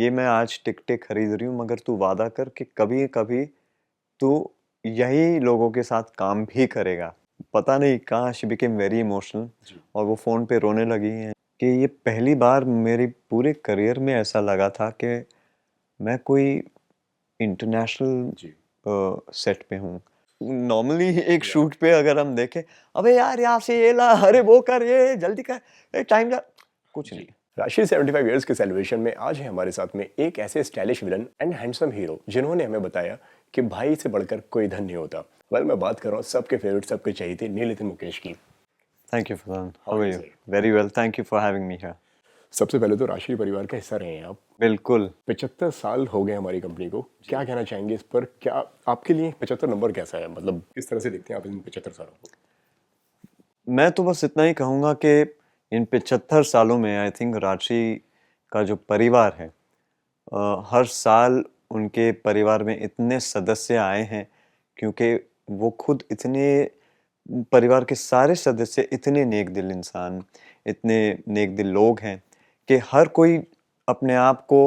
ये मैं आज टिकटें खरीद रही हूँ मगर तू वादा कर कि कभी-कभी तू यही लोगों के साथ काम भी करेगा। पता नहीं कहाँ शी बिकेम वेरी इमोशनल जी। और वो फ़ोन पे रोने लगी हैं कि ये पहली बार मेरी पूरे करियर में ऐसा लगा था कि मैं कोई इंटरनेशनल जी। सेट पे हूँ। नॉर्मली एक या शूट पे अगर हम देखें, "अबे यार यहाँ से ये ला, अरे वो कर, ये जल्दी कर, टाइम जा।" कुछ जी। नहीं। राशि 75 इयर्स के सेलिब्रेशन में आज है हमारे साथ में एक ऐसे stylish villain and handsome hero जिन्होंने हमें बताया कि भाई से बढ़कर कोई धन नहीं होता। मैं बात कर रहा हूँ सबके फेवरेट, सबके चाहिए नितिन मुकेश की। Thank you, Fazan. How How are are you you? Sir? Very well. Thank you for having me here. सबसे पहले तो राशि परिवार का हिस्सा रहे हैं आप। बिल्कुल। 75 साल हो गए हमारी कंपनी को। जी। क्या कहना चाहेंगे इस पर? क्या आपके लिए 75 नंबर कैसा है? मतलब किस तरह से देखते हैं आप इन 75 सालों को? मैं तो बस इतना ही कहूँगा कि इन 75 सालों में आई थिंक राशि का जो परिवार है, हर साल उनके परिवार में इतने सदस्य आए हैं क्योंकि वो खुद इतने परिवार के सारे सदस्य इतने नेक दिल इंसान, इतने नेक दिल लोग हैं कि हर कोई अपने आप को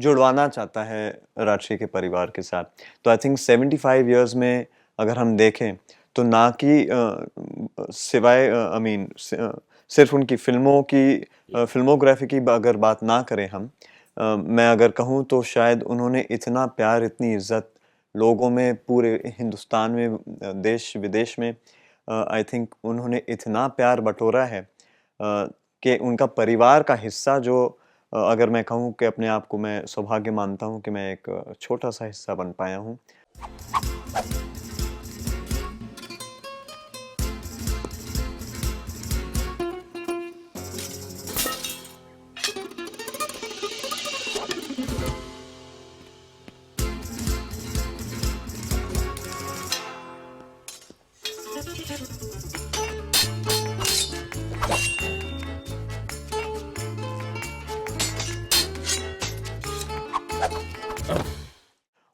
जुड़वाना चाहता है राशि के परिवार के साथ। तो आई थिंक 75 इयर्स में अगर हम देखें तो ना कि सिवाय आई मीन सिर्फ उनकी फिल्मों की फिल्मोग्राफी की अगर बात ना करें हम, मैं अगर कहूँ तो शायद उन्होंने इतना प्यार, इतनी इज्जत लोगों में, पूरे हिंदुस्तान में, देश विदेश में आई थिंक उन्होंने इतना प्यार बटोरा है कि उनका परिवार का हिस्सा जो अगर मैं कहूँ कि अपने आप को मैं सौभाग्य मानता हूँ कि मैं एक छोटा सा हिस्सा बन पाया हूँ।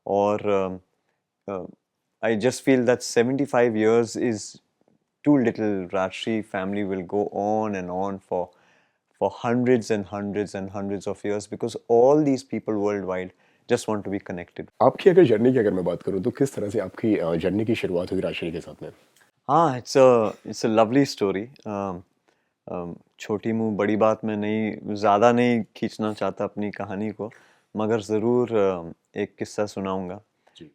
और I just feel that 75 years is too little. Rajshri family will go on for hundreds and hundreds and hundreds of years because all these people worldwide just want to be connected. आपकी अगर journey की अगर मैं बात करूँ तो किस तरह से आपकी जर्नी की शुरुआत हुई राशि के साथ में? हाँ, it's a lovely story. छोटी मुँह बड़ी बात मैं नहीं ज़्यादा नहीं खींचना चाहता अपनी कहानी को, मगर ज़रूर एक किस्सा सुनाऊँगा। जी।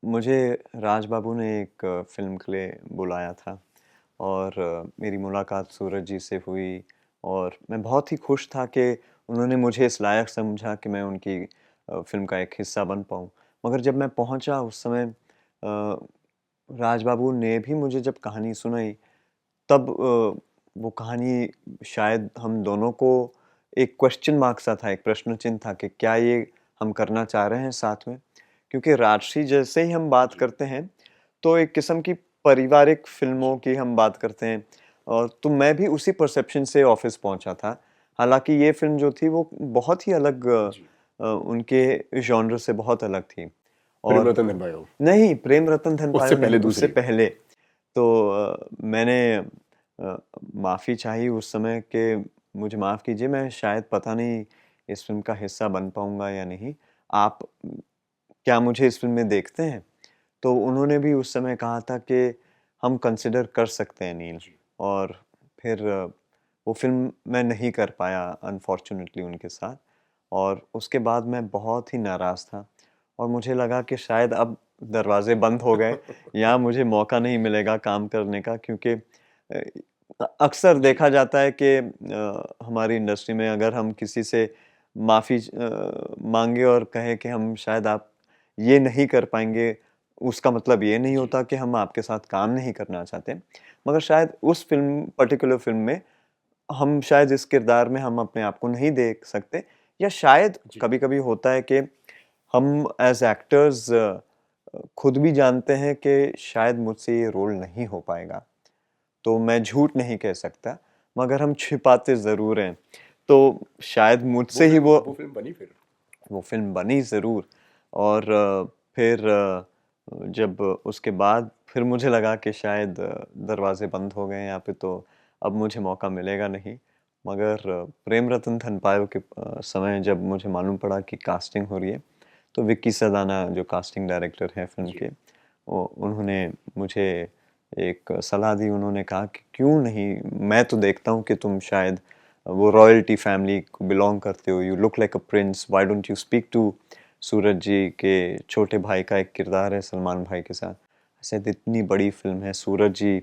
मुझे राज बाबू ने एक फ़िल्म के लिए बुलाया था और मेरी मुलाकात सूरज जी से हुई और मैं बहुत ही खुश था कि उन्होंने मुझे इस लायक समझा कि मैं उनकी फ़िल्म का एक हिस्सा बन पाऊँ। मगर जब मैं पहुँचा उस समय राज बाबू ने भी मुझे जब कहानी सुनाई तब वो कहानी शायद हम दोनों को एक क्वेश्चन मार्क सा था, एक प्रश्न चिन्ह था कि क्या ये हम करना चाह रहे हैं साथ में? क्योंकि राजश्री जैसे ही हम बात जी। करते हैं, तो एक किस्म की पारिवारिक फ़िल्मों की हम बात करते हैं और तो मैं भी उसी परसेप्शन से ऑफ़िस पहुँचा था। हालाँकि ये फ़िल्म जो थी वो बहुत ही अलग जी। उनके जॉनर से बहुत अलग थी प्रेम और रतन धन पायो। नहीं, प्रेम रतन धन उससे पायो नहीं, पहले उससे दूसरी। पहले। तो मैंने माफ़ी चाही उस समय कि मुझे माफ़ कीजिए, मैं शायद पता नहीं इस फ़िल्म का हिस्सा बन पाऊँगा या नहीं। आप क्या मुझे इस फ़िल्म में देखते हैं? तो उन्होंने भी उस समय कहा था कि हम कंसिडर कर सकते हैं नील जी। और फिर वो फ़िल्म मैं नहीं कर पाया अनफॉर्च्यूनेटली उनके साथ और उसके बाद मैं बहुत ही नाराज़ था और मुझे लगा कि शायद अब दरवाज़े बंद हो गए या मुझे मौका नहीं मिलेगा काम करने का क्योंकि अक्सर जी। देखा जाता है कि हमारी इंडस्ट्री में अगर हम किसी से माफ़ी माँगे और कहें कि हम शायद आप ये नहीं कर पाएँगे, उसका मतलब ये नहीं जी। होता कि हम आपके साथ काम नहीं करना चाहते। मगर शायद उस फ़िल्म पर्टिकुलर फ़िल्म में हम शायद इस किरदार में हम अपने आप को नहीं देख सकते या शायद जी। कभी-कभी होता है कि हम एज़ एक्टर्स खुद भी जानते हैं कि शायद मुझसे ये रोल नहीं हो पाएगा। तो मैं झूठ नहीं कह सकता, मगर हम छिपाते ज़रूर हैं। तो शायद मुझसे ही वो फ़िल्म बनी फिर? वो फ़िल्म बनी ज़रूर और फिर जब उसके बाद फिर मुझे लगा कि शायद दरवाज़े बंद हो गए हैं यहाँ पे तो अब मुझे मौका मिलेगा नहीं। मगर प्रेम रतन धन पायो के समय जब मुझे मालूम पड़ा कि कास्टिंग हो रही है, तो विक्की सदाना जो कास्टिंग डायरेक्टर हैं फ़िल्म के, वो उन्होंने मुझे एक सलाह दी। उन्होंने कहा कि क्यों नहीं, मैं तो देखता हूँ कि तुम शायद वो रॉयल्टी फैमिली को बिलोंग करते हो, you look like a prince, why don't you speak to Suraj ji के छोटे भाई का एक किरदार है सलमान भाई के साथ। शायद इतनी बड़ी फिल्म है, सूरज जी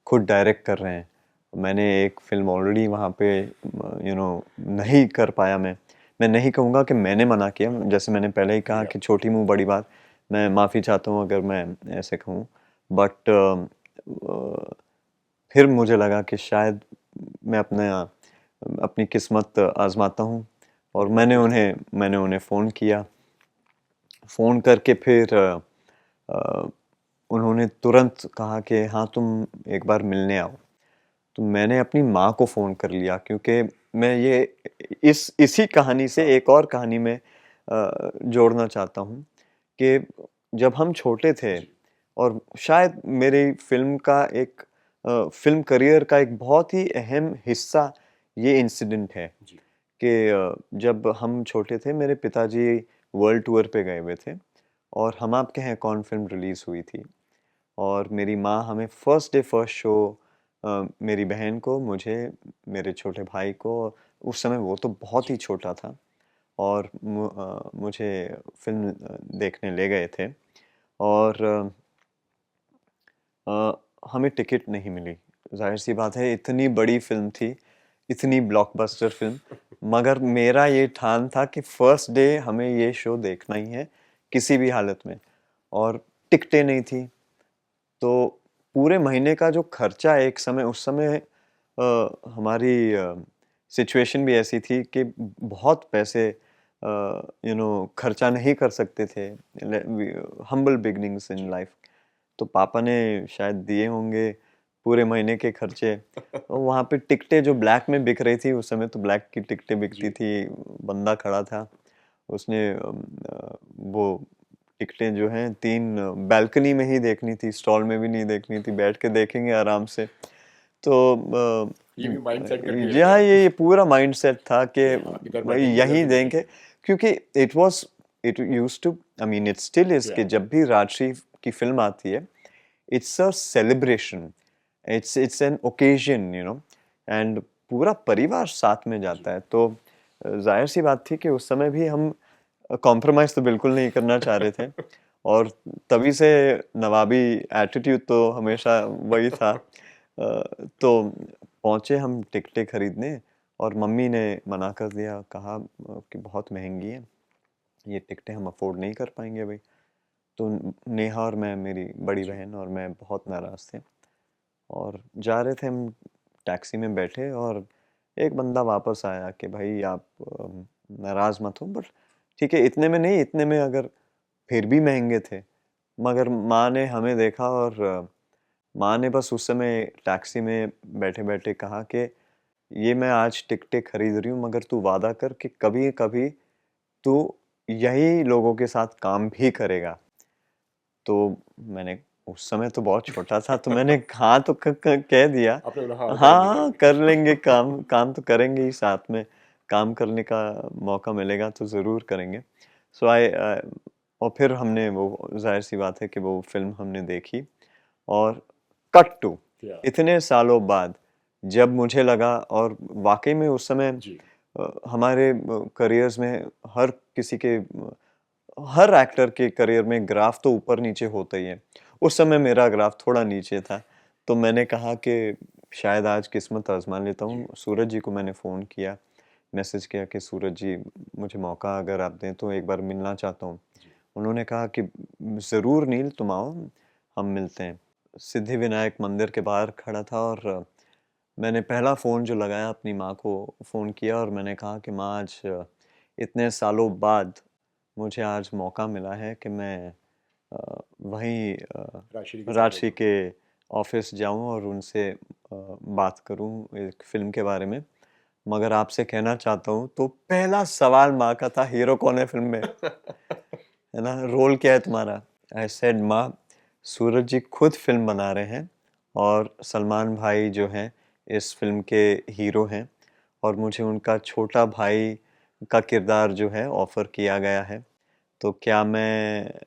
खुद डायरेक्ट कर रहे हैं, मैंने एक फिल्म ऑलरेडी वहाँ पे नहीं कर पाया। मैं नहीं कहूँगा कि मैंने मना किया, जैसे मैंने पहले ही कहा कि छोटी मुँह बड़ी बात, मैं माफ़ी चाहता हूँ अगर मैं ऐसे कहूँ, बट फिर मुझे लगा कि शायद मैं अपनी किस्मत आजमाता हूँ, और मैंने उन्हें फ़ोन किया। फ़ोन करके फिर अ, उन्होंने तुरंत कहा कि हाँ तुम एक बार मिलने आओ। तो मैंने अपनी माँ को फ़ोन कर लिया, क्योंकि मैं ये इसी कहानी से एक और कहानी में जोड़ना चाहता हूँ कि जब हम छोटे थे, और शायद मेरी फ़िल्म करियर का एक बहुत ही अहम हिस्सा ये इंसिडेंट है कि जब हम छोटे थे, मेरे पिताजी वर्ल्ड टूर पे गए हुए थे, और हम आपके हैं कौन फ़िल्म रिलीज़ हुई थी, और मेरी माँ हमें फर्स्ट डे फर्स्ट शो, मेरी बहन को, मुझे, मेरे छोटे भाई को, उस समय वो तो बहुत ही छोटा था, और मुझे फ़िल्म देखने ले गए थे, और हमें टिकट नहीं मिली। ज़ाहिर-सी बात है, इतनी बड़ी फ़िल्म थी, इतनी ब्लॉकबस्टर फ़िल्म, मगर मेरा ये ठान था कि फर्स्ट डे हमें ये शो देखना ही है, किसी भी हालत में, और टिकटें नहीं थी। तो पूरे महीने का जो खर्चा एक समय उस समय हमारी सिचुएशन भी ऐसी थी कि बहुत पैसे खर्चा नहीं कर सकते थे, हम्बल बिगनिंग्स इन लाइफ। तो पापा ने शायद दिए होंगे पूरे महीने के खर्चे, और वहाँ पे टिकटें जो ब्लैक में बिक रही थी, उस समय तो ब्लैक की टिकटें बिकती थी, बंदा खड़ा था, उसने वो टिकटें जो हैं 3 बालकनी में ही देखनी थी, स्टॉल में भी नहीं देखनी थी, बैठ के देखेंगे आराम से। तो ये भी माइंडसेट कर दिया जी हाँ, था। ये पूरा माइंडसेट था कि हाँ, इधर भाई बैठेंगे, इधर यहीं भी देंगे, देखेंगे। क्योंकि it used to, I mean it still is, कि जब भी राजश्री की फिल्म आती है, it's a celebration, it's an occasion, and पूरा परिवार साथ में जाता है। तो जाहिर सी बात थी कि उस समय भी हम कॉम्प्रोमाइज़ तो बिल्कुल नहीं करना चाह रहे थे, और तभी से नवाबी एटीट्यूड तो हमेशा वही था। तो पहुँचे हम टिकटें खरीदने, और मम्मी ने मना कर दिया, कहा कि बहुत महंगी है, ये टिकटें हम अफोर्ड नहीं कर पाएंगे भाई। तो नेहा और मैं, मेरी बड़ी बहन और मैं, बहुत नाराज़ थे, और जा रहे थे हम, टैक्सी में बैठे, और एक बंदा वापस आया कि भाई आप नाराज़ मत हो, बट ठीक है, इतने में नहीं, इतने में अगर फिर भी महंगे थे। मगर माँ ने हमें देखा, और माँ ने बस उस समय टैक्सी में बैठे-बैठे कहा कि ये मैं आज टिकटें खरीद रही हूँ, मगर तू वादा कर कि कभी-कभी तू यही लोगों के साथ काम भी करेगा। तो मैंने, उस समय तो बहुत छोटा था, तो मैंने हाँ तो कह दिया, आपने बोला हाँ, हाँ, करेंगे, हाँ, करेंगे। कर लेंगे काम, काम तो करेंगे ही साथ में, काम करने का मौका मिलेगा तो ज़रूर करेंगे। सो और फिर हमने वो, ज़ाहिर-सी बात है कि वो फ़िल्म हमने देखी, और कट टू या इतने सालों बाद जब मुझे लगा, और वाक़ई में उस समय जी, हमारे करियर्स में हर किसी के, हर एक्टर के करियर में ग्राफ तो ऊपर-नीचे होता ही है। उस समय मेरा ग्राफ थोड़ा नीचे था, तो मैंने कहा कि शायद आज किस्मत आज़मा लेता जी, हूँ। सूरज जी को मैंने फ़ोन किया, मैसेज किया कि सूरज जी, मुझे मौका अगर आप दें तो एक बार मिलना चाहता हूँ। जी। उन्होंने कहा कि ज़रूर नील, तुम आओ, हम मिलते हैं। सिद्धिविनायक मंदिर के बाहर खड़ा था, और मैंने पहला फ़ोन जो लगाया, अपनी माँ को फ़ोन किया, और मैंने कहा कि माँ, आज इतने सालों बाद मुझे आज मौका मिला है कि मैं वहीं राजश्री के साथ राजश्री होगा। के ऑफिस जाऊं और उनसे बात करूं एक फ़िल्म के बारे में। मगर आपसे कहना चाहता हूं, तो पहला सवाल माँ का था, हीरो कौन है फ़िल्म में? है ना? रोल क्या है तुम्हारा? आई सेड, माँ, सूरज जी खुद फ़िल्म बना रहे हैं, और सलमान भाई जो हैं इस फ़िल्म के हीरो हैं, और मुझे उनका छोटा भाई का किरदार जो है ऑफर किया गया है। तो क्या मैं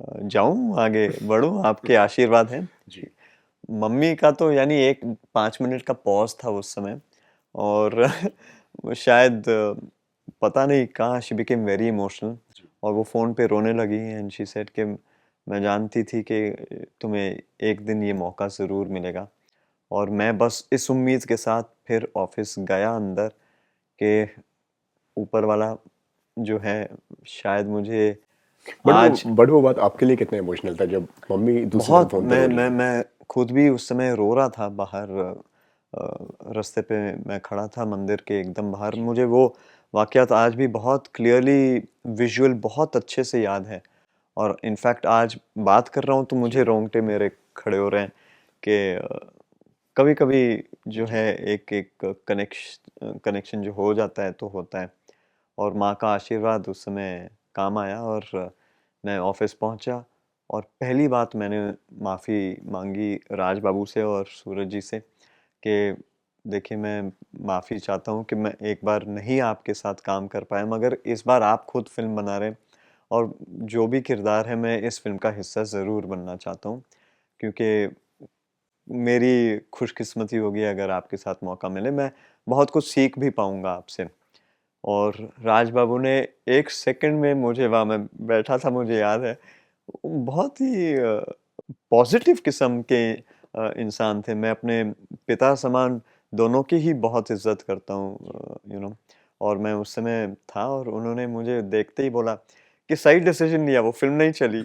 जाऊं, आगे बढ़ूं? आपके आशीर्वाद हैं। जी। मम्मी का तो यानी एक 5 मिनट का पॉज था उस समय, और वो शायद पता नहीं कहाँ शी बिकेम वेरी इमोशनल, जी। और वो फ़ोन पे रोने लगी एंड शी सेड कि मैं जानती थी कि तुम्हें एक दिन ये मौका ज़रूर मिलेगा। और मैं बस इस उम्मीद के साथ फिर ऑफिस गया अंदर कि ऊपर वाला जो है शायद मुझे आज बट वो बात आपके लिए कितना इमोशनल था जब मम्मी दूसरी तरफ बहुत, फोन पे रो रही थी? मैं खुद भी उस समय रो रहा था बाहर, रास्ते पे मैं खड़ा था मंदिर के एकदम बाहर। मुझे वो वाक़यात आज भी बहुत क्लियरली विजुअल बहुत अच्छे से याद है, और इनफैक्ट आज बात कर रहा हूँ तो मुझे रोंगटे मेरे खड़े हो रहे हैं कि कभी-कभी जो जी। है एक एक कनेक्शन जो हो जाता है तो होता है। और माँ का आशीर्वाद उस समय काम आया, और मैं ऑफिस पहुंचा, और पहली बात मैंने माफ़ी मांगी राज बाबू से और सूरज जी से कि देखिए, मैं माफ़ी चाहता हूँ कि मैं एक बार नहीं आपके साथ काम कर पाया, मगर इस बार आप खुद फिल्म बना रहे हैं, और जो भी किरदार है मैं इस फिल्म का हिस्सा ज़रूर बनना चाहता हूँ, क्योंकि मेरी खुशकिस्मती होगी अगर आपके साथ मौका मिले। मैं बहुत कुछ सीख भी पाऊँगा आपसे। और राज बाबू ने 1 सेकंड में मुझे, वहाँ मैं बैठा था मुझे याद है, बहुत ही पॉज़िटिव किस्म के इंसान थे। मैं अपने पिता समान दोनों की ही बहुत इज़्ज़त करता हूँ, और मैं उस समय था, और उन्होंने मुझे देखते ही बोला कि सही डिसीज़न लिया, वो फ़िल्म नहीं चली।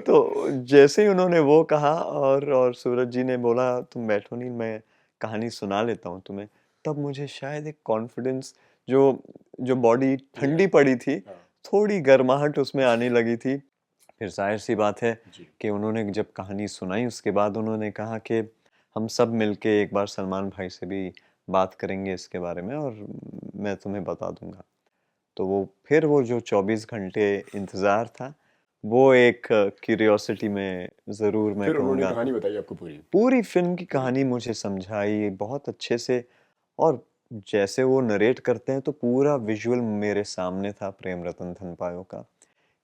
तो जैसे ही उन्होंने वो कहा, और सूरज जी ने बोला तुम बैठो, नहीं मैं कहानी सुना लेता हूँ तुम्हें, तब मुझे शायद एक कॉन्फिडेंस, जो जो बॉडी या। ठंडी पड़ी थी, हाँ। थोड़ी गर्माहट उसमें आने लगी थी। फिर ज़ाहिर-सी बात है जी। कि उन्होंने जब कहानी सुनाई उसके बाद उन्होंने कहा कि हम सब मिलके एक बार सलमान भाई से भी बात करेंगे इसके बारे में, और मैं तुम्हें बता दूँगा। तो वो फिर वो जो 24 घंटे इंतज़ार था, वो एक क्यूरियोसिटी में ज़रूर मैं फिर उन्होंने कहूँगा। कहानी बताई आपको पूरी? पूरी फ़िल्म की जी। कहानी मुझे समझाई बहुत अच्छे से, और जैसे वो नरेट करते हैं तो पूरा विज़ुअल मेरे सामने था प्रेम रतन धनपायो का,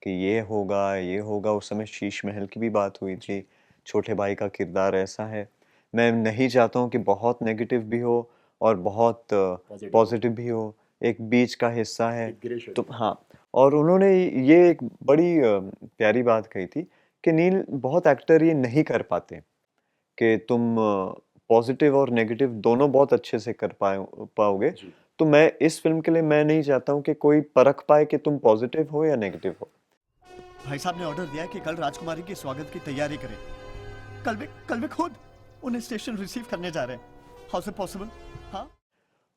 कि ये होगा। उस समय शीश महल की भी बात हुई जी। थी, छोटे भाई का किरदार ऐसा है। मैं नहीं चाहता हूँ कि बहुत नेगेटिव भी हो और बहुत पॉजिटिव हो। पॉज़िटिव भी हो, एक बीच का हिस्सा है। एक ग्रे शेड तो में। हाँ, और उन्होंने ये एक बड़ी प्यारी बात कही थी कि नील, बहुत एक्टर ये नहीं कर पाते कि तुम पॉजिटिव और नेगेटिव दोनों बहुत अच्छे से कर पाओगे। जी। तो मैं इस फ़िल्म के लिए मैं नहीं चाहता हूँ कि कोई परख पाए कि तुम पॉजिटिव हो या नेगेटिव हो। भाई साहब ने ऑर्डर दिया है कि कल राजकुमारी के स्वागत की तैयारी करें। कल वे खुद उन्हें स्टेशन रिसीव करने जा रहे हैं। How is it possible? हाँ।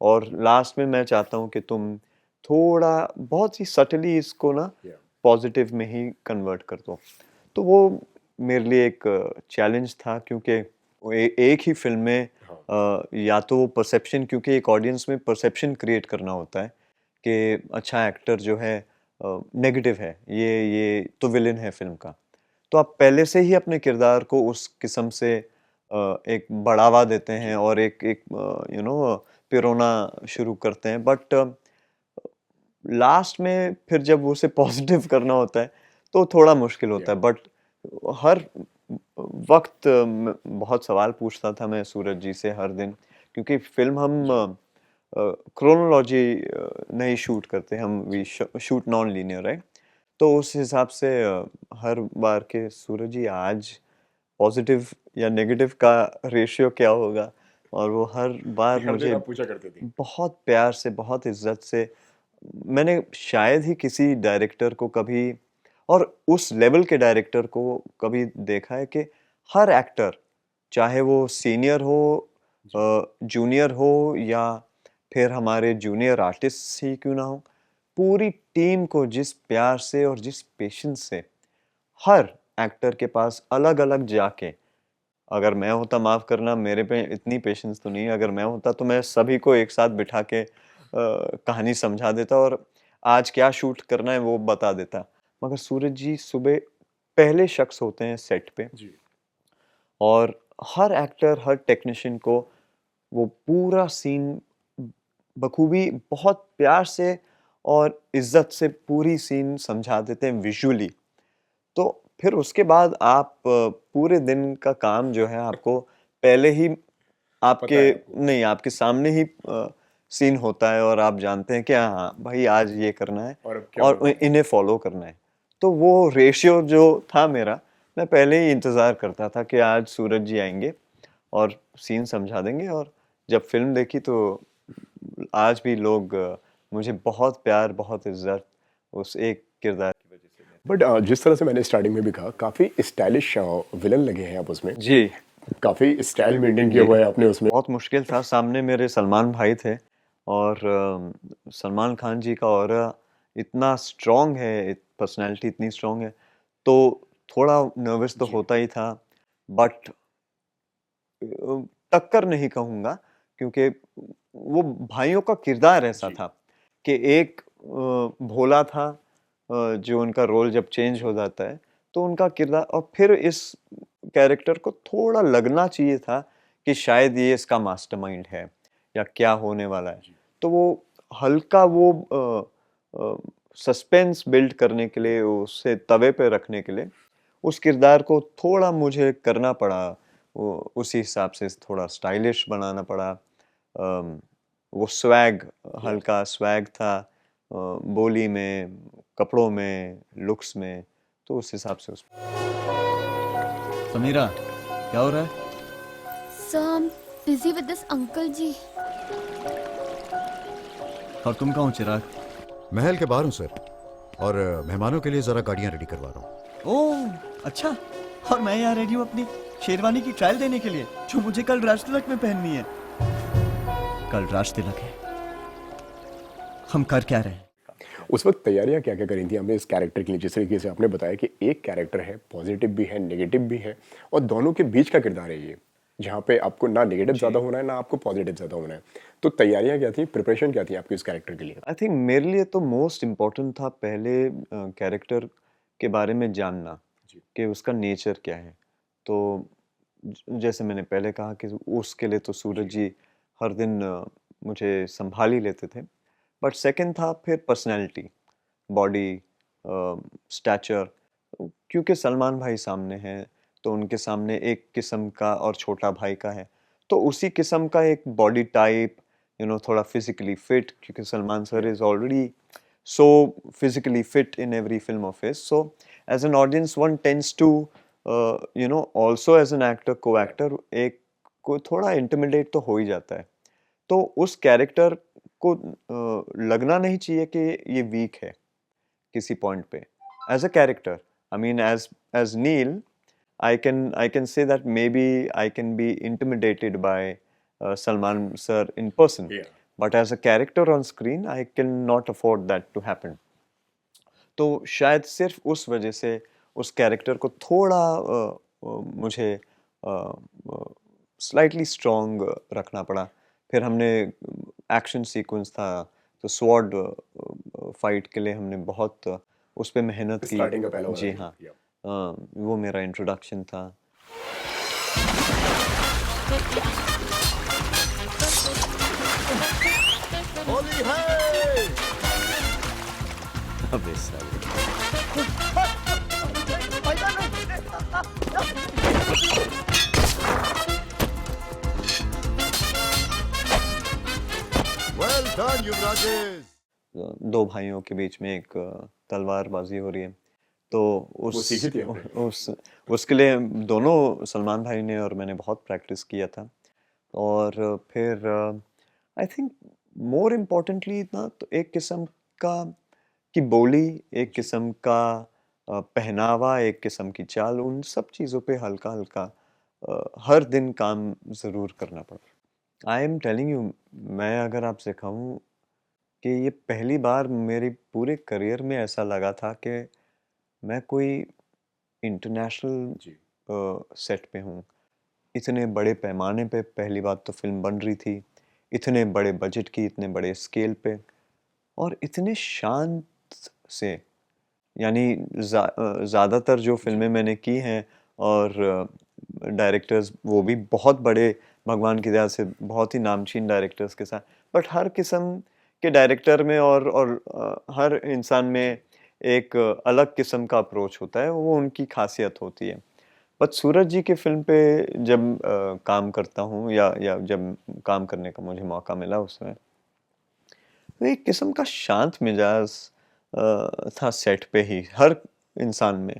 और लास्ट में मैं चाहता हूँ कि तुम थोड़ा बहुत ही सटली इसको ना या। पॉजिटिव में ही कन्वर्ट कर दो। तो वो मेरे लिए एक चैलेंज था, क्योंकि एक ही फिल्म में हाँ। या तो वो परसेप्शन, क्योंकि एक ऑडियंस में परसेप्शन क्रिएट करना होता है कि अच्छा एक्टर जो है नेगेटिव है, ये तो विलेन है फिल्म का। तो आप पहले से ही अपने किरदार को उस किस्म से एक बढ़ावा देते हैं, जी। और एक एक पिरोना शुरू करते हैं, बट लास्ट में फिर जब उसे पॉजिटिव करना होता है तो थोड़ा मुश्किल होता या। है। बट हर वक्त बहुत सवाल पूछता था मैं सूरज जी से हर दिन, क्योंकि फिल्म जी। हम क्रोनोलॉजी नहीं शूट करते, हम we ji. Shoot non linear, right? तो उस हिसाब से हर बार के सूरज जी आज पॉजिटिव या नेगेटिव का रेशियो क्या होगा, और वो हर बार हर दिन मुझे आप पूछा करते थे? बहुत प्यार से, बहुत इज्जत से, मैंने शायद ही किसी डायरेक्टर को कभी, और उस लेवल के डायरेक्टर को कभी देखा है कि हर एक्टर, चाहे वो सीनियर हो, जी। जूनियर हो, या फिर हमारे जूनियर आर्टिस्ट ही क्यों ना हो, पूरी टीम को जिस प्यार से और जिस पेशेंस से हर एक्टर के पास अलग-अलग जाके, अगर मैं होता, माफ़ करना मेरे पे इतनी पेशेंस तो नहीं है, अगर मैं होता तो मैं सभी को एक साथ बिठा के कहानी समझा देता, और आज क्या शूट करना है वो बता देता। मगर सूरज जी सुबह पहले शख्स होते हैं सेट पे, जी। और हर एक्टर, हर टेक्नीशियन को वो पूरा सीन बखूबी बहुत प्यार से और इज्जत से पूरी सीन समझा देते हैं विजुअली। तो फिर उसके बाद आप पूरे दिन का काम जो है आपको पहले ही पता आपके है आपको। नहीं आपके सामने ही सीन होता है और आप जानते हैं कि हाँ भाई आज ये करना है और अब क्या और होगा? इन्हें फॉलो करना है। तो वो रेशियो जो था मेरा, मैं पहले ही इंतज़ार करता था कि आज सूरज जी आएंगे और सीन समझा देंगे। और जब फिल्म देखी तो आज भी लोग मुझे बहुत प्यार बहुत इज्जत उस एक किरदार की वजह से देते बट जिस तरह से मैंने स्टार्टिंग में भी कहा, काफ़ी स्टाइलिश विलन लगे हैं आप उसमें। हैं। जी काफ़ी स्टाइल मेंटेन किया जी हुआ है आपने उसमें। बहुत मुश्किल था। सामने मेरे सलमान भाई थे और सलमान खान जी का ऑरा इतना स्ट्रॉन्ग है, पर्सनैलिटी इतनी स्ट्रॉन्ग है, तो थोड़ा नर्वस तो जी। होता ही था। बट टक्कर नहीं कहूँगा, क्योंकि वो भाइयों का किरदार ऐसा जी। था कि एक भोला था, जो उनका रोल जब चेंज हो जाता है तो उनका किरदार, और फिर इस कैरेक्टर को थोड़ा लगना चाहिए था कि शायद ये इसका मास्टरमाइंड है या क्या होने वाला है। तो वो हल्का वो सस्पेंस बिल्ड करने के लिए, उसे तवे पे रखने के लिए उस किरदार को थोड़ा मुझे करना पड़ा। उसी हिसाब से थोड़ा स्टाइलिश बनाना पड़ा। वो स्वैग, हल्का स्वैग था बोली में, कपड़ों में, लुक्स में, तो उस हिसाब से उस समीरा, क्या हो रहा है? So I'm busy with this uncle जी। और तुम कहाँ हो चिराग? महल के बाहर हूँ सर, और मेहमानों के लिए जरा गाड़ियाँ रेडी करवा रहा हूँ। ओह अच्छा। और मैं यहाँ रेडी हूँ अपनी शेरवानी की ट्रायल देने के लिए, जो मुझे कल राज तिलक में पहननी है। कल राज तिलक है, हम कर क्या रहे हैं? उस वक्त तैयारियां क्या क्या करी थी हमने इस कैरेक्टर के लिए? जिस तरीके से आपने बताया कि एक कैरेक्टर है, पॉजिटिव भी है, नेगेटिव भी है, और दोनों के बीच का किरदार है ये, जहाँ पे आपको ना नेगेटिव ज़्यादा होना है ना आपको पॉजिटिव ज़्यादा होना है। तो तैयारियां क्या थी, प्रिपरेशन क्या थी आपकी इस कैरेक्टर के लिए? आई थिंक मेरे लिए तो मोस्ट इम्पोर्टेंट था पहले कैरेक्टर के बारे में जानना जी। कि उसका नेचर क्या है। तो जैसे मैंने पहले कहा कि उसके लिए तो सूरज जी हर दिन मुझे संभाल ही लेते थे। बट सेकंड था फिर पर्सनैलिटी, बॉडी, स्टैचर, क्योंकि सलमान भाई सामने हैं तो उनके सामने एक किस्म का और छोटा भाई का है, तो उसी किस्म का एक बॉडी टाइप, थोड़ा फिजिकली फिट, क्योंकि Salman sir is already so physically fit in every film of his. So as an audience one tends to also as an actor co-actor एक को थोड़ा intimidate तो हो ही जाता है। तो उस कैरेक्टर को लगना नहीं चाहिए कि ये वीक है किसी पॉइंट पे। As a character, I mean as Neel, I can say that maybe I can be intimidated by Salman sir in person. Yeah. But as a character on screen, I cannot afford that to happen. तो शायद सिर्फ उस वजह से उस character को थोड़ा मुझे स्लाइटली स्ट्रॉन्ग रखना पड़ा। फिर हमने एक्शन सीक्वेंस था, तो स्वॉर्ड फाइट के लिए हमने बहुत उस पे मेहनत की। स्टार्टिंग का पहला वाला जी था। हाँ, Yeah. वो मेरा इंट्रोडक्शन था। होली है। अबे साले। वेल डन युवराजेस। दो भाइयों के बीच में एक तलवारबाजी हो रही है, तो वो सीखी थी आपने? उसके लिए दोनों सलमान भाई ने और मैंने बहुत प्रैक्टिस किया था। और फिर आई थिंक मोर इम्पोर्टेंटली ना, तो एक किस्म का की बोली, एक किस्म का पहनावा, एक किस्म की चाल, उन सब चीज़ों पे हल्का हल्का हर दिन काम ज़रूर करना पड़ा। आई एम टेलिंग यू, मैं अगर आपसे कहूँ कि ये पहली बार मेरी पूरे करियर में ऐसा लगा था कि मैं कोई इंटरनेशनल जी। सेट पे हूँ। इतने बड़े पैमाने पे पहली बात तो फिल्म बन रही थी, इतने बड़े बजट की, इतने बड़े स्केल पे, और इतने शांत से। यानी ज़्यादातर जो फिल्में मैंने की हैं और डायरेक्टर्स वो भी बहुत बड़े भगवान की दया से बहुत ही नामचीन डायरेक्टर्स के साथ, बट हर किस्म के डायरेक्टर में और हर इंसान में एक अलग किस्म का अप्रोच होता है, वो उनकी खासियत होती है। बट सूरज जी के फिल्म पे जब काम करता हूँ या जब काम करने का मुझे मौका मिला उसमें, तो एक किस्म का शांत मिजाज था सेट पे ही हर इंसान में,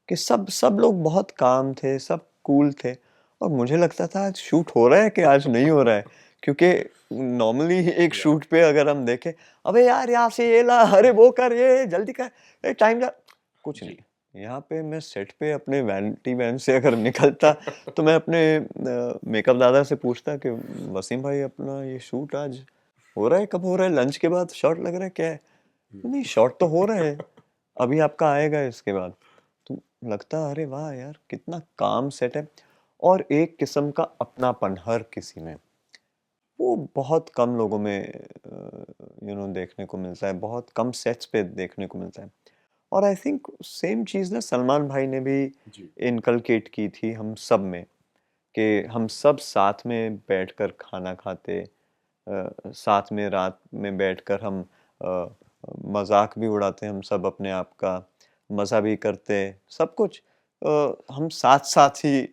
कि सब सब लोग बहुत काम थे, सब कूल थे, और मुझे लगता था आज शूट हो रहा है कि आज नहीं हो रहा है, क्योंकि नॉर्मली एक शूट पे अगर हम देखें, अबे यार यहाँ से ये ला, अरे वो कर, ये जल्दी कर, ये टाइम जा, कुछ नहीं। यहाँ पे मैं सेट पे अपने वैनिटी वैन से अगर निकलता तो मैं अपने मेकअप दादा से पूछता कि वसीम भाई अपना ये शूट आज हो रहा है, कब हो रहा है, लंच के बाद शॉट लग रहा है, क्या है? नहीं, शॉट तो हो रहा है, अभी आपका आएगा इसके बाद। तो लगता है अरे वाह यार कितना काम सेट है, और एक किस्म का अपनापन हर किसी में, वो बहुत कम लोगों में देखने को मिलता है, बहुत कम सेट्स पे देखने को मिलता है। और आई थिंक सेम चीज़ ना सलमान भाई ने भी इनकलकेट की थी हम सब में, कि हम सब साथ में बैठकर खाना खाते, साथ में रात में बैठकर हम मजाक भी उड़ाते, हम सब अपने आप का मज़ा भी करते, सब कुछ हम साथ साथ ही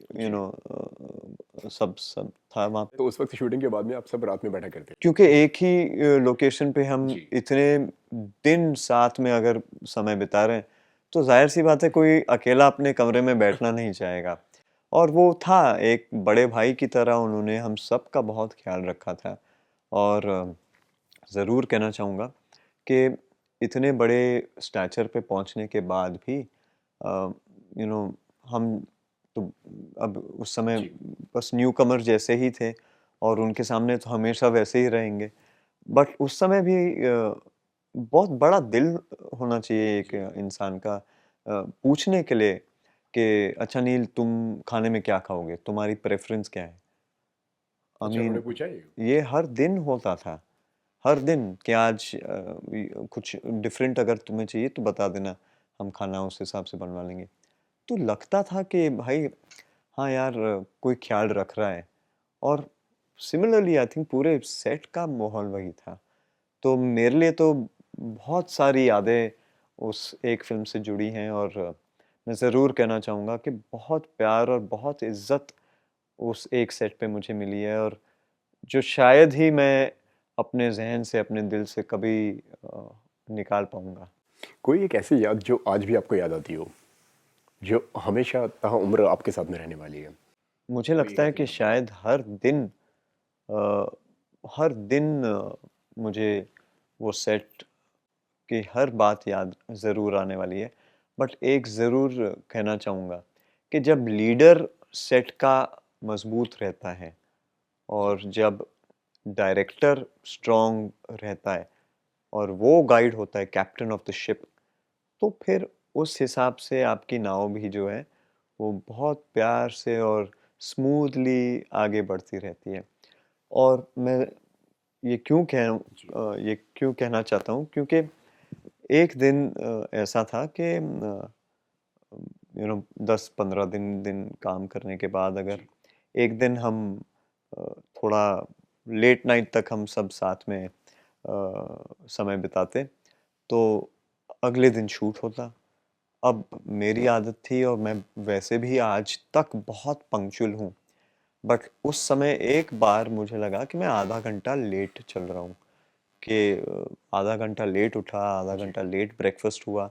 सब सब था वहाँ पे। तो उस वक्त शूटिंग के बाद में आप सब रात में बैठा करते क्योंकि एक ही लोकेशन पे हम जी। इतने दिन साथ में अगर समय बिता रहे हैं, तो जाहिर सी बात है कोई अकेला अपने कमरे में बैठना नहीं चाहेगा। और वो था एक बड़े भाई की तरह, उन्होंने हम सब का बहुत ख्याल रखा था। और ज़रूर कहना चाहूँगा कि इतने बड़े स्टैचर पे पहुँचने के बाद भी यू नो हम तो अब उस समय जी। बस न्यू कमर जैसे ही थे, और उनके सामने तो हमेशा वैसे ही रहेंगे। बट उस समय भी बहुत बड़ा दिल होना चाहिए एक इंसान का, पूछने के लिए कि अच्छा नील तुम खाने में क्या खाओगे, तुम्हारी प्रेफरेंस क्या है। आई अच्छा, मीन उन्होंने पूछा ये? ये हर दिन होता था, हर दिन कि आज कुछ डिफरेंट अगर तुम्हें चाहिए तो बता देना, हम खाना उस हिसाब से बनवा लेंगे। तो लगता था कि भाई हाँ यार कोई ख्याल रख रहा है। और सिमिलरली आई थिंक पूरे सेट का माहौल वही था। तो मेरे लिए तो बहुत सारी यादें उस एक फ़िल्म से जुड़ी हैं, और मैं ज़रूर कहना चाहूँगा कि बहुत प्यार और बहुत इज़्ज़त उस एक सेट पे मुझे मिली है, और जो शायद ही मैं अपने ज़हन से, अपने दिल से कभी निकाल पाऊँगा। कोई एक ऐसी याद जो आज भी आपको याद आती हो, जो हमेशा ताउम्र आपके साथ में रहने वाली है? मुझे कोई एक लगता है ऐसी कि याद? शायद हर दिन मुझे वो सेट की हर बात याद ज़रूर आने वाली है। बट एक ज़रूर कहना चाहूँगा कि जब लीडर सेट का मज़बूत रहता है, और जब डायरेक्टर स्ट्रॉन्ग रहता है, और वो गाइड होता है कैप्टन ऑफ द शिप, तो फिर उस हिसाब से आपकी नाव भी जो है वो बहुत प्यार से और स्मूथली आगे बढ़ती रहती है। और मैं ये क्यों कहना चाहता हूँ, क्योंकि एक दिन ऐसा था कि 10-15 दिन काम करने के बाद अगर एक दिन हम अ, थोड़ा लेट नाइट तक हम सब साथ में समय बिताते, तो अगले दिन शूट होता। अब मेरी आदत थी, और मैं वैसे भी आज तक बहुत पंक्चुअल हूँ, बट उस समय एक बार मुझे लगा कि मैं आधा घंटा लेट चल रहा हूँ, कि आधा घंटा लेट उठा, आधा घंटा लेट ब्रेकफास्ट हुआ,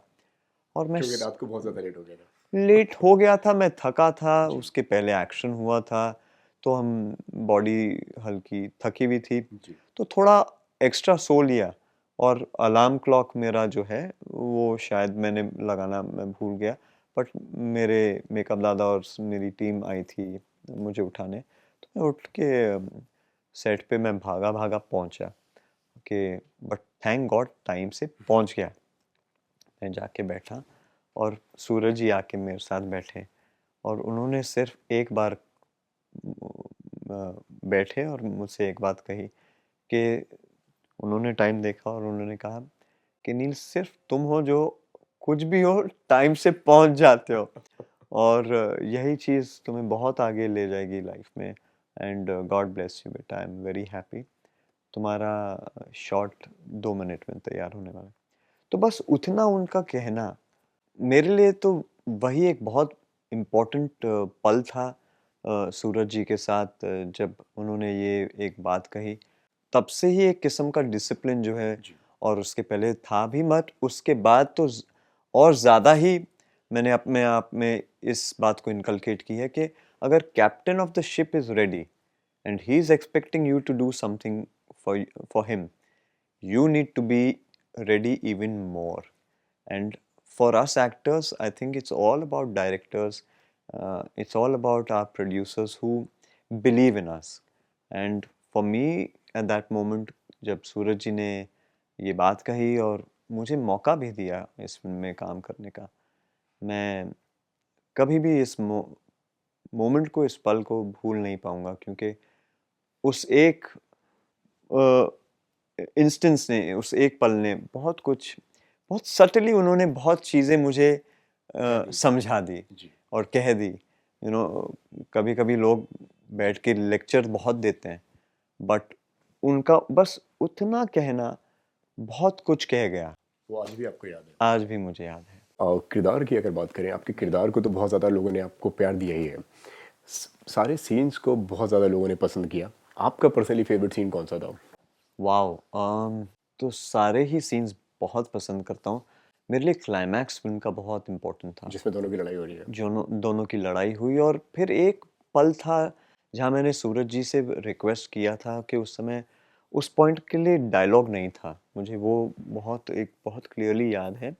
और मैं क्योंकि रात को बहुत ज़्यादा लेट हो गया था। लेट हो गया था, मैं थका था, उसके पहले एक्शन हुआ था, तो हम बॉडी हल्की थकी हुई थी, जी। तो थोड़ा एक्स्ट्रा सो लिया। और अलार्म क्लॉक मेरा जो है वो शायद मैंने लगाना मैं भूल गया, बट मेरे मेकअप दादा और मेरी टीम आई थी मुझे उठाने, तो मैं उठ के सेट पे मैं भागा भागा पहुंचा, कि बट थैंक गॉड टाइम से पहुंच गया। मैं जाके बैठा, और सूरज जी आके मेरे साथ बैठे, और उन्होंने सिर्फ एक बार बैठे और मुझसे एक बात कही, कि उन्होंने टाइम देखा और उन्होंने कहा कि नील सिर्फ तुम हो जो कुछ भी हो टाइम से पहुंच जाते हो, और यही चीज़ तुम्हें बहुत आगे ले जाएगी लाइफ में। एंड गॉड ब्लेस यू बेटा, आई एम वेरी हैप्पी। तुम्हारा शॉट 2 मिनट में तैयार होने वाला है। तो बस उतना उनका कहना मेरे लिए तो वही एक बहुत इम्पोर्टेंट पल था सूरज जी के साथ, जब उन्होंने ये एक बात कही। तब से ही एक किस्म का डिसिप्लिन जो है, और उसके पहले था भी, मत उसके बाद तो और ज़्यादा ही मैंने अपने आप में इस बात को इनकलकेट की है कि अगर captain of the ship is ready and he is expecting you to do something for him, you need to be ready even more. And for us actors, I think it's all about directors, it's all about our producers who believe in us. And for me at that moment, जब सूरज जी ने ये बात कही और मुझे मौका भी दिया इस फिल्म में काम करने का, मैं कभी भी इस मोमेंट को, इस पल को भूल नहीं पाऊंगा, क्योंकि उस एक इंस्टेंस ने, उस एक पल ने बहुत कुछ, बहुत सटली उन्होंने बहुत चीज़ें मुझे समझा दी और कह दी। कभी कभी लोग बैठ के लेक्चर बहुत देते हैं, बट उनका बस उतना कहना बहुत कुछ कह गया। वो आज भी आपको याद है? आज भी मुझे याद है। और किरदार की अगर बात करें, आपके किरदार को तो बहुत ज़्यादा लोगों ने आपको प्यार दिया ही है, सारे सीन्स को बहुत ज़्यादा लोगों ने पसंद किया। आपका पर्सनली फेवरेट सीन कौन सा था? वाओ, तो सारे ही सीन्स बहुत पसंद करता हूँ। मेरे लिए क्लाइमैक्स फिल्म का बहुत इम्पोर्टेंट था, जिसमें दोनों की लड़ाई हो रही है। जो दोनों की लड़ाई हुई, और फिर एक पल था जहाँ मैंने सूरज जी से रिक्वेस्ट किया था कि उस समय उस पॉइंट के लिए डायलॉग नहीं था। मुझे वो बहुत क्लियरली याद है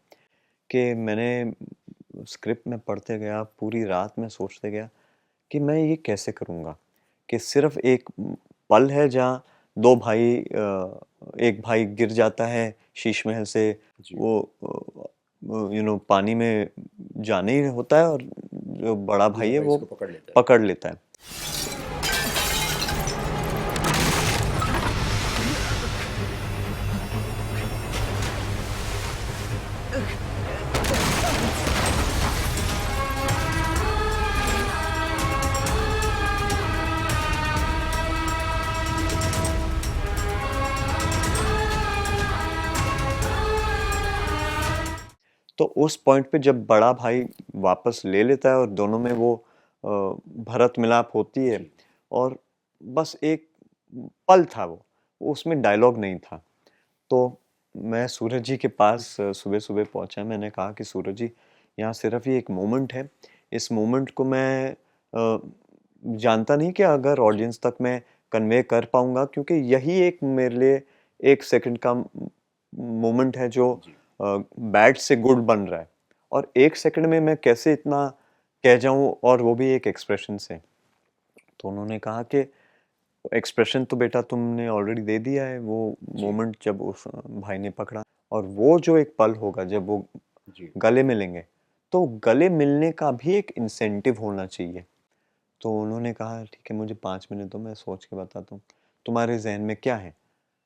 कि मैंने स्क्रिप्ट में पढ़ते गया, पूरी रात में सोचते गया कि मैं ये कैसे करूँगा, कि सिर्फ एक पल है जहाँ दो भाई, एक भाई गिर जाता है शीश महल से, वो पानी में जाने ही होता है, और जो बड़ा भाई है वो पकड़ लेता है। तो उस पॉइंट पे जब बड़ा भाई वापस ले लेता है और दोनों में वो भरत मिलाप होती है, और बस एक पल था वो उसमें डायलॉग नहीं था। तो मैं सूरज जी के पास सुबह सुबह पहुंचा। मैंने कहा कि सूरज जी, यहाँ सिर्फ ये एक मोमेंट है, इस मोमेंट को मैं जानता नहीं कि अगर ऑडियंस तक मैं कन्वे कर पाऊंगा, क्योंकि यही एक मेरे लिए 1 सेकंड का मोमेंट है जो बैड से गुड बन रहा है, और 1 सेकंड में मैं कैसे इतना कह जाऊं, और वो भी एक एक्सप्रेशन से। तो उन्होंने कहा कि एक्सप्रेशन तो बेटा तुमने ऑलरेडी दे दिया है, वो मोमेंट जब उस भाई ने पकड़ा, और वो जो एक पल होगा जब वो गले मिलेंगे, तो गले मिलने का भी एक इंसेंटिव होना चाहिए। तो उन्होंने कहा ठीक है, मुझे 5 मिनट दो, मैं सोच के बताता हूँ, तुम्हारे जहन में क्या है।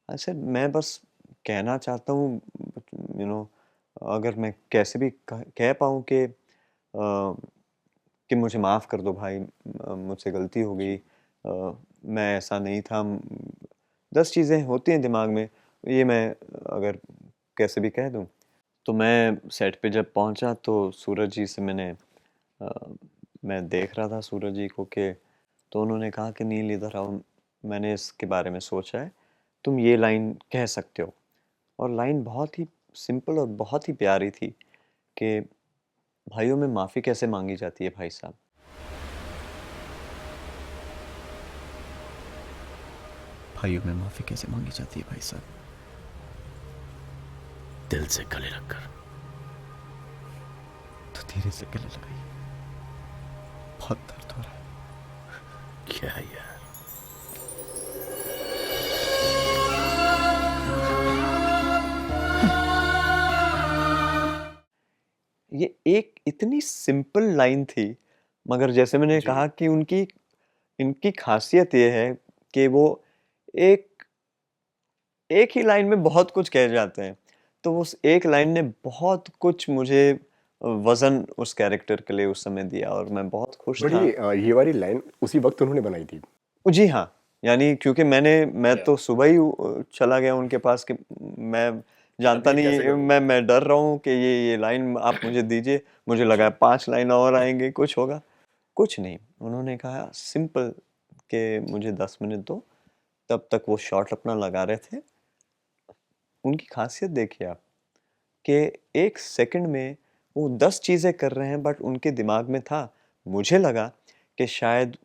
अच्छा, मैं बस कहना चाहता हूँ, अगर मैं कैसे भी कह पाऊँ कि मुझे माफ़ कर दो भाई, मुझसे गलती हो गई, मैं ऐसा नहीं था। 10 चीज़ें होती हैं दिमाग में, ये मैं अगर कैसे भी कह दूँ। तो मैं सेट पे जब पहुंचा तो सूरज जी से मैं देख रहा था सूरज जी को कि, तो उन्होंने कहा कि नील इधर आओ, मैंने इसके बारे में सोचा है, तुम ये लाइन कह सकते हो। और लाइन बहुत ही सिंपल और बहुत ही प्यारी थी कि भाइयों में माफ़ी कैसे मांगी जाती है भाई साहब। भाइयों में माफ़ी कैसे मांगी जाती है भाई साहब? दिल से गले लगकर। तो धीरे से गले लगाइए, बहुत दर्द हो रहा है। क्या यार, ये एक इतनी सिंपल लाइन थी, मगर जैसे मैंने कहा कि इनकी खासियत ये है कि वो एक ही लाइन में बहुत कुछ कह जाते हैं। तो उस एक लाइन ने बहुत कुछ मुझे वजन उस कैरेक्टर के लिए उस समय दिया, और मैं बहुत खुश था। ये वाली लाइन उसी वक्त उन्होंने बनाई थी? जी हाँ, यानी क्योंकि मैं तो सुबह ही चला गया उनके पास कि मैं जानता अभी कैसे नहीं, करूँगा? मैं डर रहा हूँ कि ये लाइन आप मुझे दीजिए, मुझे लगा 5 लाइन और आएँगे, कुछ होगा, कुछ नहीं। उन्होंने कहा सिंपल कि मुझे 10 मिनट दो, तब तक वो शॉट अपना लगा रहे थे। उनकी खासियत देखिए आप कि 1 सेकंड में वो 10 चीज़ें कर रहे हैं बट उनके दिमाग में था। मुझे लगा कि शायद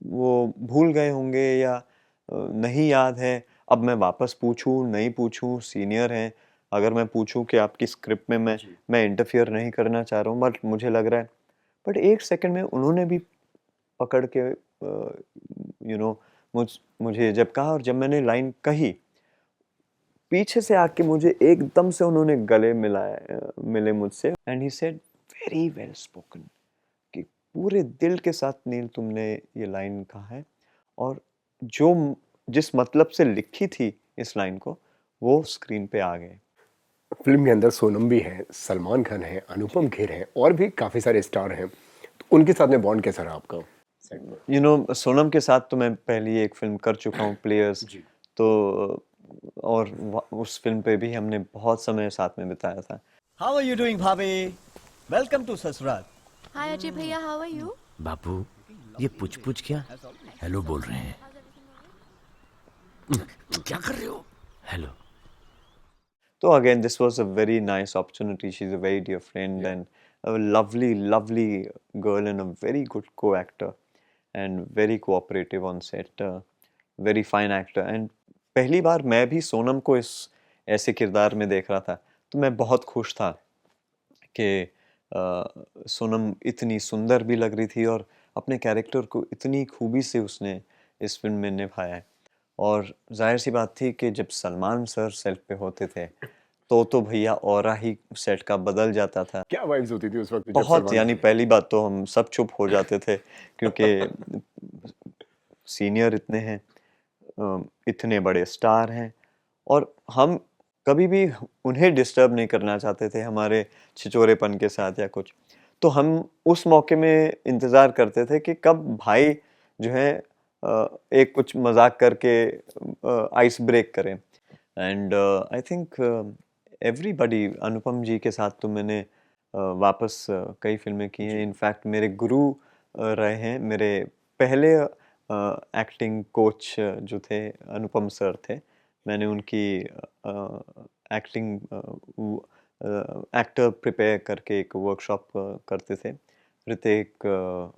वो भूल गए होंगे या नहीं याद है। अब मैं वापस पूछूँ, नहीं पूछूँ, सीनियर हैं। अगर मैं पूछूँ कि आपकी स्क्रिप्ट में मैं इंटरफियर नहीं करना चाह रहा हूँ बट मुझे लग रहा है, बट 1 सेकंड में उन्होंने भी पकड़ के मुझे जब कहा और जब मैंने लाइन कही, पीछे से आके मुझे एकदम से उन्होंने गले मिले मुझसे and he said very well spoken, कि पूरे दिल के साथ नील तुमने ये लाइन कहा है और जो जिस मतलब से लिखी थी इस लाइन को वो स्क्रीन पे आ गए। फ़िल्म के अंदर सोनम भी हैं, सलमान खान हैं, अनुपम खेर हैं और भी काफ़ी सारे स्टार हैं। तो उनके साथ में बॉन्ड कैसा रहा आपका? सेट पर? सोनम के साथ तो मैं पहली एक फिल्म कर चुका हूँ, प्लेयर्स। जी। तो और उस फिल्म पे भी हमने बहुत समय साथ में बिताया था। हाउ आर यू डूइंग भाभी? वेलकम टू ससुराल। हाय अजय भैया, हाउ आर यू? बापू, ये पूछ पूछ क्या हेलो बोल रहे हैं? क्या कर रहे हो? Hello. So again, this was a very nice opportunity. She's a very dear friend and a lovely, lovely girl and a very good co-actor and very cooperative on set. Very fine actor. And पहली बार मैं भी सोनम को इस ऐसे किरदार में देख रहा था, तो मैं बहुत खुश था कि सोनम इतनी सुंदर भी लग रही थी और अपने कैरेक्टर को इतनी खूबी से उसने इस फिल्म में निभाया है। और जाहिर सी बात थी कि जब सलमान सर सेट पे होते थे तो भैया ऑरा ही सेट का बदल जाता था। क्या वाइब्स होती थी उस वक़्त जब बहुत, सलमान यानी खान पहली बात तो हम सब चुप हो जाते थे क्योंकि सीनियर इतने हैं, इतने बड़े स्टार हैं और हम कभी भी उन्हें डिस्टर्ब नहीं करना चाहते थे हमारे छिछोरेपन के साथ या कुछ। तो हम उस मौके में इंतज़ार करते थे कि कब भाई जो है एक कुछ मज़ाक करके आइस ब्रेक करें। एंड आई थिंक एवरीबॉडी, अनुपम जी के साथ तो मैंने वापस कई फिल्में की हैं। इनफैक्ट मेरे गुरु रहे हैं, मेरे पहले एक्टिंग कोच जो थे अनुपम सर थे। मैंने उनकी एक्टिंग एक्टर प्रिपेयर करके एक वर्कशॉप करते थे। ऋतिक,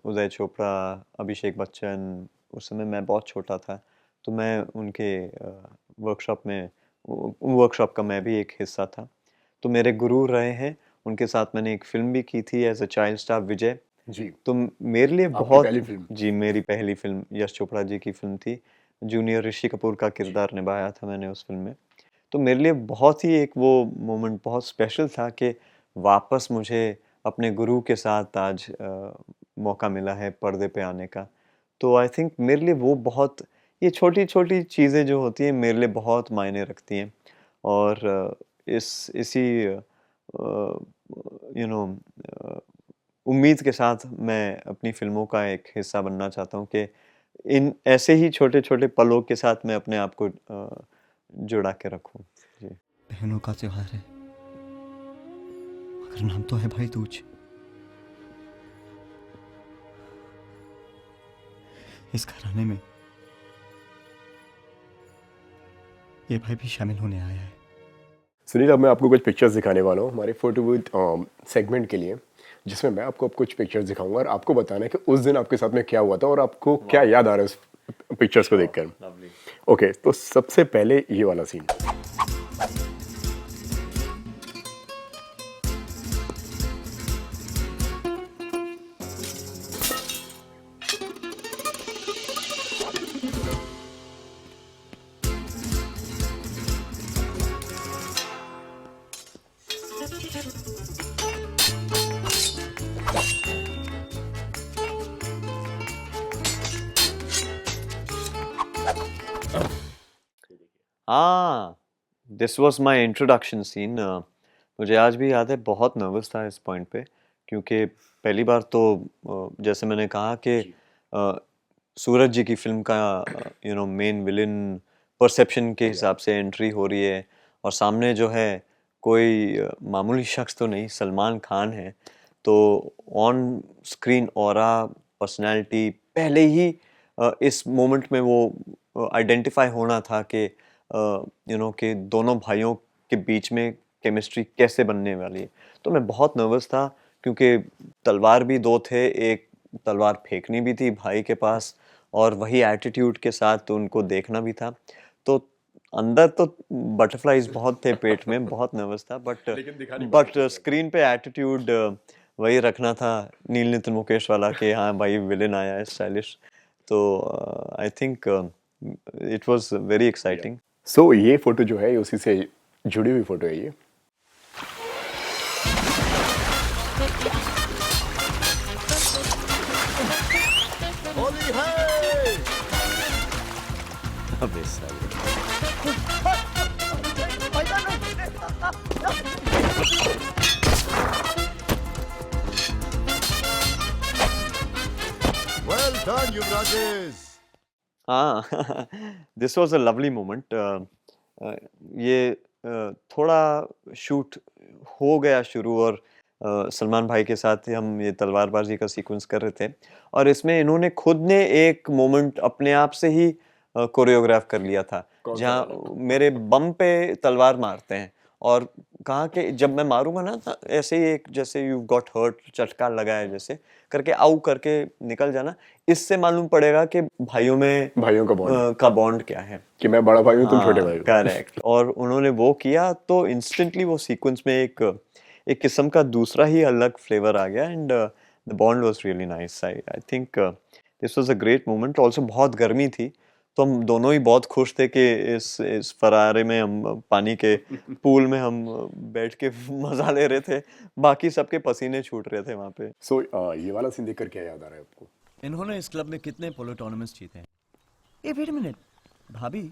उदय चोपड़ा, अभिषेक बच्चन, उस समय मैं बहुत छोटा था, तो मैं उनके वर्कशॉप का मैं भी एक हिस्सा था। तो मेरे गुरु रहे हैं, उनके साथ मैंने एक फ़िल्म भी की थी एज़ अ चाइल्ड स्टार, विजय। जी, तो मेरे लिए आपकी बहुत, पहली फ़िल्म। जी, मेरी पहली फ़िल्म यश चोपड़ा जी की फ़िल्म थी। जूनियर ऋषि कपूर का किरदार निभाया था मैंने उस फ़िल्म में। तो मेरे लिए बहुत ही एक वो मोमेंट बहुत स्पेशल था कि वापस मुझे अपने गुरु के साथ आज मौका मिला है पर्दे पे आने का। तो आई थिंक मेरे लिए वो बहुत, ये छोटी-छोटी चीज़ें जो होती हैं मेरे लिए बहुत मायने रखती हैं। और इसी यू नो उम्मीद के साथ मैं अपनी फ़िल्मों का एक हिस्सा बनना चाहता हूँ कि इन ऐसे ही छोटे-छोटे पलों के साथ मैं अपने आप को जुड़ा के रखूँ। जी। बहनों का त्योहार है, मगर नाम तो है भाई दूज। इस घराने में ये भाई भी शामिल होने आया है। सुनील, अब मैं आपको कुछ पिक्चर्स दिखाने वाला हूँ हमारे फोटो बूथ सेगमेंट के लिए, जिसमें मैं आपको अब कुछ पिक्चर्स दिखाऊंगा और आपको बताना है कि उस दिन आपके साथ में क्या हुआ था और आपको क्या याद आ रहा है उस पिक्चर्स को देखकर। ओके, तो सबसे पहले ये वाला सीन। हाँ, this was my introduction scene. मुझे आज भी याद है, बहुत नर्वस था इस पॉइंट पे क्योंकि पहली बार तो जैसे मैंने कहा कि सूरज जी की फिल्म का मेन विलेन परसेप्शन के हिसाब से एंट्री हो रही है, और सामने जो है कोई मामूली शख्स तो नहीं, सलमान खान है। तो ऑन स्क्रीन ऑरा, पर्सनालिटी पहले ही इस मोमेंट में वो आइडेंटिफाई होना था कि कि दोनों भाइयों के बीच में केमिस्ट्री कैसे बनने वाली है। तो मैं बहुत नर्वस था, क्योंकि तलवार भी दो थे, एक तलवार फेंकनी भी थी भाई के पास, और वही एटीट्यूड के साथ तो उनको देखना भी था। तो अंदर तो बटरफ्लाइज बहुत थे पेट में, बहुत नर्वस था, बट स्क्रीन पे एटीट्यूड वही रखना था, नील नितिन मुकेश वाला, कि हाँ भाई विलेन आया है स्टाइलिश। तो I think it was very exciting. So ये फोटो जो है उसी से जुड़ी हुई फोटो है ये। होली है। अबे साले। Well done, युवराजेस। हाँ, this was a lovely moment. ये थोड़ा शूट हो गया शुरू, और सलमान भाई के साथ हम ये तलवारबाजी का सीक्वेंस कर रहे थे, और इसमें इन्होंने खुद ने एक मोमेंट अपने आप से ही कोरियोग्राफ कर लिया था, कौन सा जहाँ वाला? मेरे बम पे तलवार मारते हैं, और कहा कि जब मैं मारूंगा ना, तो ऐसे ही एक, जैसे यू गॉट हर्ट, चटका लगा है जैसे करके, आउ करके निकल जाना। इससे मालूम पड़ेगा कि भाइयों में भाइयों का बॉन्ड, का बॉन्ड क्या है। कि मैं बड़ा भाई हूँ तुम छोटे भाई हो। करेक्ट। और उन्होंने वो किया, तो इंस्टेंटली वो सीक्वेंस में एक किस्म का दूसरा ही अलग फ्लेवर आ गया, and the bond was really nice. I think this was a great moment. Also बहुत गर्मी थी, तो हम दोनों ही बहुत खुश थे कि इस फरारे में, हम पानी के पूल में हम बैठ के मजा ले रहे थे, बाकी सबके पसीने छूट रहे थे वहां पे। सो ये वाला सीन देखकर क्या याद आ रहा है आपको? इन्होंने इस क्लब में कितने पोलो टूर्नामेंट्स जीते हैं? ए वेट मिनट, भाभी,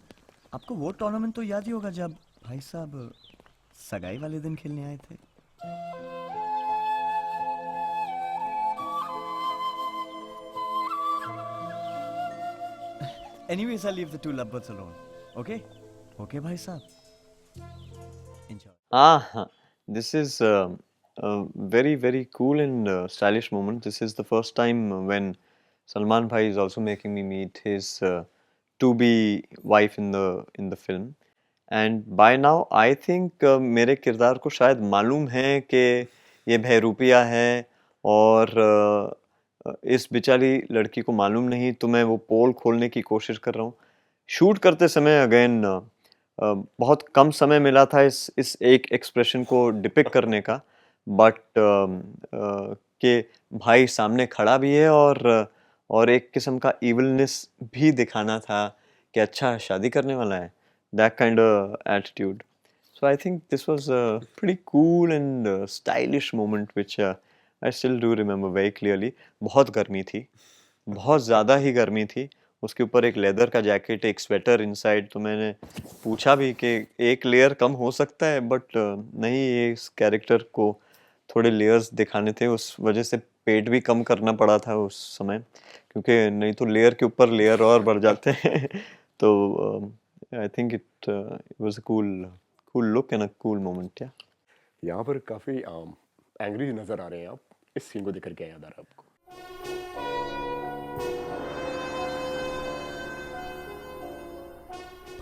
आपको वो टूर्नामेंट तो याद ही होगा जब भाई साहब सगाई वाले दिन खेलने आए थे। Anyways, I'll leave the two lovebirds alone. Okay? Okay, भाई साहब. Enjoy. हाँ, this is a very very cool and stylish moment. This is the first time when Salman Bhai is also making me meet his to-be wife in the film. And by now, I think मेरे किरदार को शायद मालूम है कि ये बहरूपिया है, और इस बेचारी लड़की को मालूम नहीं, तो मैं वो पोल खोलने की कोशिश कर रहा हूँ। शूट करते समय अगेन बहुत कम समय मिला था इस एक एक्सप्रेशन को डिपिक्ट करने का, बट कि भाई सामने खड़ा भी है, और एक किस्म का इविलनेस भी दिखाना था कि अच्छा शादी करने वाला है, that kind attitude. So I think this was a pretty cool and stylish moment which I still do remember very clearly. बहुत गर्मी थी, बहुत ज़्यादा ही गर्मी थी। उसके ऊपर एक लेदर का जैकेट, एक स्वेटर इनसाइड। तो मैंने पूछा भी कि एक लेयर कम हो सकता है, बट नहीं, ये इस कैरेक्टर को थोड़े लेयर्स दिखाने थे, उस वजह से पेट भी कम करना पड़ा था उस समय, क्योंकि नहीं तो लेयर के ऊपर लेयर और बढ़ जाते हैं। तो I think it was a cool look and a cool moment. या यहाँ पर काफी एंग्री नजर आ रहे हैं आप। इस सीन को देखकर क्या याद आ रहा है आपको?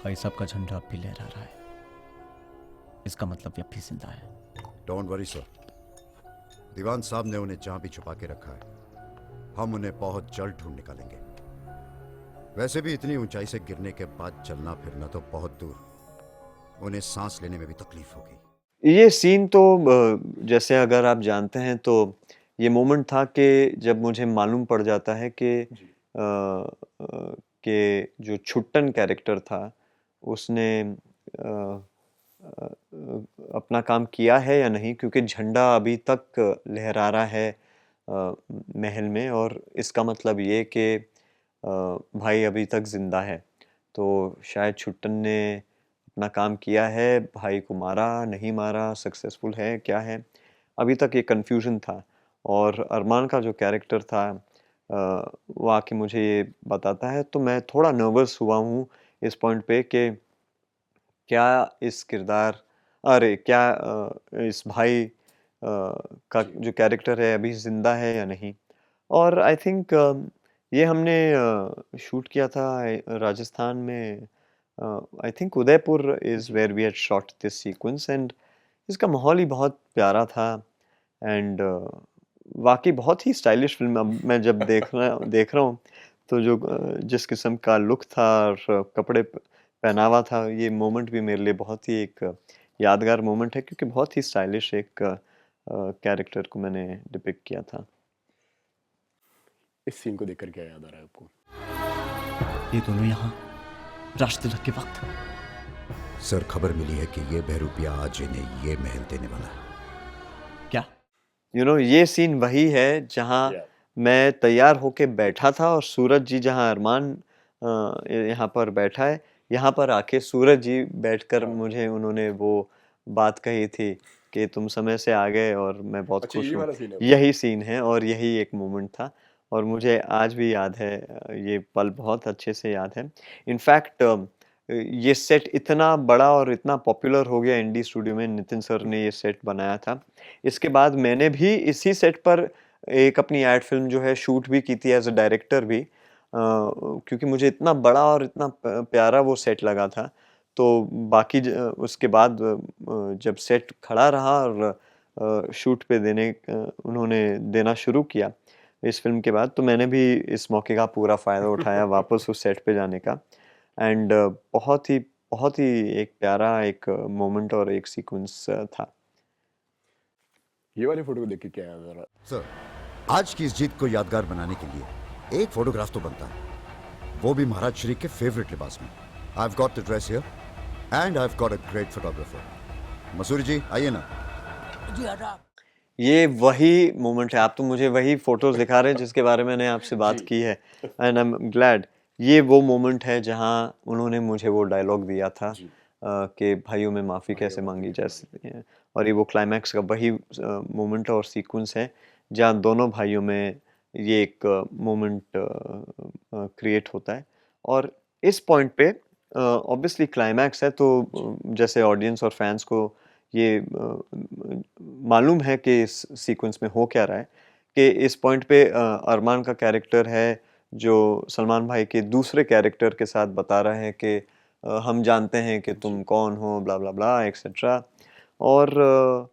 भाई साहब का झंडा अब भी लहरा रहा है, इसका मतलब ये अब भी जिंदा है। डोंट वरी सर, दीवान साहब ने उन्हें जहां भी छुपा के रखा है, हम उन्हें बहुत जल्द ढूंढ निकालेंगे। वैसे भी इतनी ऊंचाई से गिरने के बाद चलना फिरना तो बहुत दूर, उन्हें सांस लेने में भी तकलीफ होगी। ये सीन तो जैसे अगर आप जानते हैं, तो ये मोमेंट था कि जब मुझे मालूम पड़ जाता है कि जो छुट्टन कैरेक्टर था उसने अपना काम किया है या नहीं, क्योंकि झंडा अभी तक लहरा रहा है महल में, और इसका मतलब ये कि भाई अभी तक जिंदा है। तो शायद छुट्टन ने अपना काम किया है, भाई को मारा नहीं मारा, सक्सेसफुल है क्या है, अभी तक ये कन्फ्यूजन था। और अरमान का जो कैरेक्टर था वो आके मुझे ये बताता है, तो मैं थोड़ा नर्वस हुआ हूँ इस पॉइंट पे कि क्या इस किरदार अरे क्या इस भाई का जो कैरेक्टर है अभी ज़िंदा है या नहीं? और आई थिंक ये हमने शूट किया था राजस्थान में, I think Udaipur is where we had shot this sequence, and इसका माहौल ही बहुत प्यारा था। एंड वाक़ई बहुत ही स्टाइलिश फ़िल्म, अब मैं जब देख रहा हूँ तो जो जिस किस्म का लुक था और कपड़े पहनावा था, ये मोमेंट भी मेरे लिए बहुत ही एक यादगार मोमेंट है, क्योंकि बहुत ही स्टाइलिश एक कैरेक्टर को मैंने डिपिक्ट किया था। इस सीन को देखकर क्या याद आ रहा है आपको? ये दोनों यहाँ राष्ट्र तिलक के वक्त। सर, खबर मिली है कि ये बहरूपिया आज इन्हें ये महल देने वाला है। क्या? ये सीन वही है जहाँ Yeah. मैं तैयार होके बैठा था और सूरज जी जहाँ अरमान यहाँ पर बैठा है, यहाँ पर आके सूरज जी बैठकर मुझे उन्होंने वो बात कही थी कि तुम समय से आ गए और मैं बहुत अच्छा, खुश ये हूँ। वाला सीन है वो? यही सीन है और यही एक मोमेंट था, और मुझे आज भी याद है, ये पल बहुत अच्छे से याद है। इनफैक्ट ये सेट इतना बड़ा और इतना पॉपुलर हो गया इंडी स्टूडियो में, नितिन सर ने ये सेट बनाया था। इसके बाद मैंने भी इसी सेट पर एक अपनी एड फिल्म जो है शूट भी की थी एज अ डायरेक्टर भी, क्योंकि मुझे इतना बड़ा और इतना प्यारा वो सेट लगा था। तो बाकी उसके बाद जब सेट खड़ा रहा और शूट पे उन्होंने देना शुरू किया इस फिल्म के बाद, तो मैंने भी इस मौके का पूरा फ़ायदा उठाया वापस उस सेट पे जाने का। एंड बहुत ही एक प्यारा एक मोमेंट और एक सीक्वेंस था। ये वाली फोटो को देख के क्या याद आ रहा है? सर, आज की इस जीत को यादगार बनाने के लिए एक फोटोग्राफ तो बनता है, वो भी महाराज श्री के फेवरेट लिबास में। I have got the dress here and I have got a great photographer. Masoori ji, आइए ना। ये वही मोमेंट है, आप तो मुझे वही फोटोज दिखा रहे हैं जिसके बारे में मैंने आपसे बात की है, एंड आई एम ग्लैड। ये वो मोमेंट है जहाँ उन्होंने मुझे वो डायलॉग दिया था कि भाइयों में माफ़ी कैसे मांगी जा सकती है, और ये वो क्लाइमैक्स का वही मोमेंट और सीक्वेंस है जहाँ दोनों भाइयों में ये एक मोमेंट क्रिएट होता है। और इस पॉइंट पे ऑब्वियसली क्लाइमैक्स है, तो जैसे ऑडियंस और फैंस को ये मालूम है कि इस सीक्वेंस में हो क्या रहा है, कि इस पॉइंट पे अरमान का कैरेक्टर है जो सलमान भाई के दूसरे कैरेक्टर के साथ बता रहा है कि हम जानते हैं कि तुम कौन हो, ब्ला ब्ला ब्ला एक्सेट्रा। और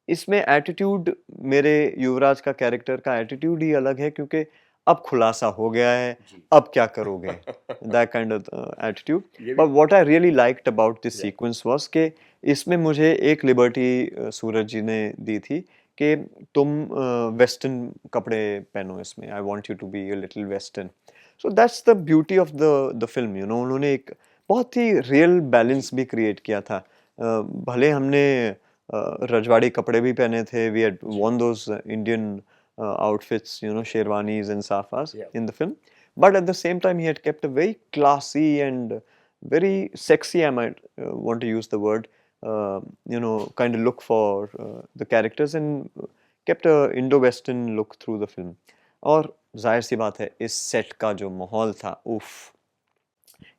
इसमें एटीट्यूड, मेरे युवराज का कैरेक्टर का एटीट्यूड ही अलग है, क्योंकि अब खुलासा हो गया है, अब क्या करोगे, that kind of attitude. But what I really liked about this sequence was कि इसमें मुझे एक लिबर्टी सूरज जी ने दी थी कि तुम वेस्टर्न कपड़े पहनो इसमें, I want you to be a little western. So that's the beauty of the film, उन्होंने एक बहुत ही रियल बैलेंस भी क्रिएट किया था। भले हमने रजवाड़ी कपड़े भी पहने थे, we had worn those Indian outfits, sherwanis and safas in the film, but at the same time he had kept a very classy and very sexy, I might want to use the word, kind of look for the characters, and kept a Indo-Western look through the film. और जाहिर सी बात है, इस set का जो माहौल था, उफ,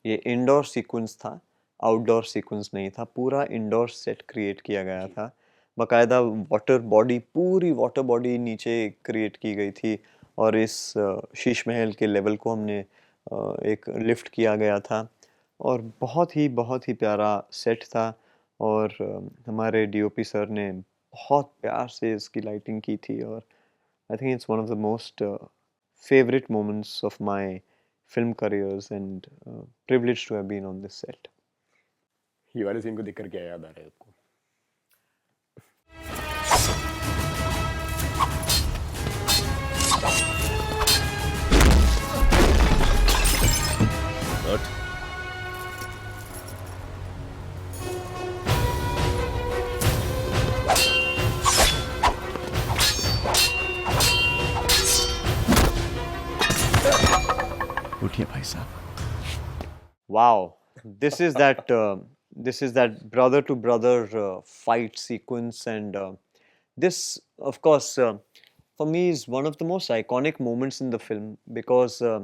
ये इंडोर सीक्वेंस था, आउटडोर सीक्वेंस नहीं था, पूरा इंडोर सेट क्रिएट किया गया था। बाकायदा पूरी वाटर बॉडी नीचे क्रिएट की गई थी, और इस शीश महल के लेवल को हमने एक लिफ्ट किया गया था, और बहुत ही प्यारा सेट था। और हमारे डीओपी सर ने बहुत प्यार से इसकी लाइटिंग की थी, और I think it's one of the most favorite moments of my film careers, and privileged to have been on this set. ये वाले सीन को देखकर क्या याद आ रहा है आपको? उठिए भाई साहब। Wow, this is that brother to brother fight sequence, and this, of course, for me is one of the most iconic moments in the film because uh,